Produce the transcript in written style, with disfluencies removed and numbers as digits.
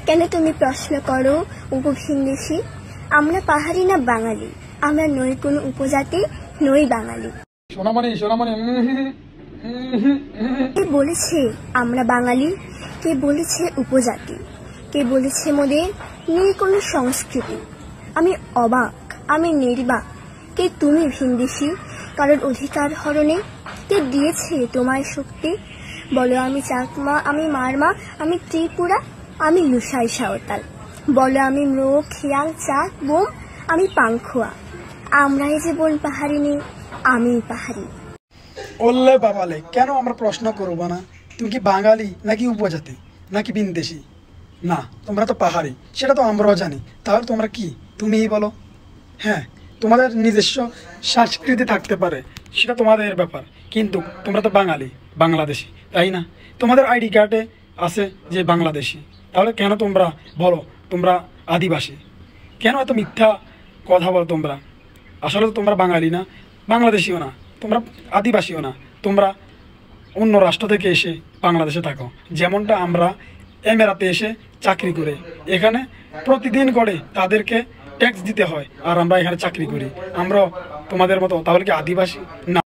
কেন তুমি প্রশ্ন করো উপভিনদেশী? আমরা পাহাড়ি না বাঙালি, আমরা নই কোনো উপজাতি, নই বাঙালি। কে বলেছে আমরা বাঙালি? কে বলেছে উপজাতি? কে বলেছে মোদের নেই কোনো সংস্কৃতি? আমি অবাক, আমি নির্বাক। কে তুমি ভিনদেশী? কারোর অধিকার হরণে কে দিয়েছে তোমায় শক্তি? বলো আমি চাকমা, আমি মারমা, আমি ত্রিপুরা, আমি লুসাই সাঁওতাল। বলো আমি মৃগ, খিয়াল, চাক, বোম, আমি পাংখুয়া। আমরাই যে বন পাহাড়ি নেই, আমি পাহাড়ি। ওল্লে বাবালে, কেন আমরা প্রশ্ন করবো না তুমি কি বাঙালি নাকি উপজাতি নাকি ভিনদেশী? না, তোমরা তো পাহাড়ি, সেটা তো আমরাও জানি। তাহলে তোমরা কি? তুমিই বলো। হ্যাঁ, তোমাদের নিজস্ব সংস্কৃতি থাকতে পারে, সেটা তোমাদের ব্যাপার, কিন্তু তোমরা তো বাঙালি, বাংলাদেশি, তাই না? তোমাদের আইডি কার্ডে আছে যে বাংলাদেশি। তাহলে কেন তোমরা বলো তোমরা আদিবাসী? কেন এত মিথ্যা কথা বলো তোমরা? আসলে তো তোমরা বাঙালি না, বাংলাদেশিও না, তোমরা আদিবাসীও না, তোমরা অন্য রাষ্ট্র থেকে এসে বাংলাদেশে থাকো। যেমনটা আমরা এমেরাতে এসে চাকরি করে, এখানে প্রতিদিন করে তাদেরকে ট্যাক্স দিতে হয়, আর আমরা এখানে চাকরি করি। আমরাও তোমাদের মতো তাহলে কি আদিবাসী? না।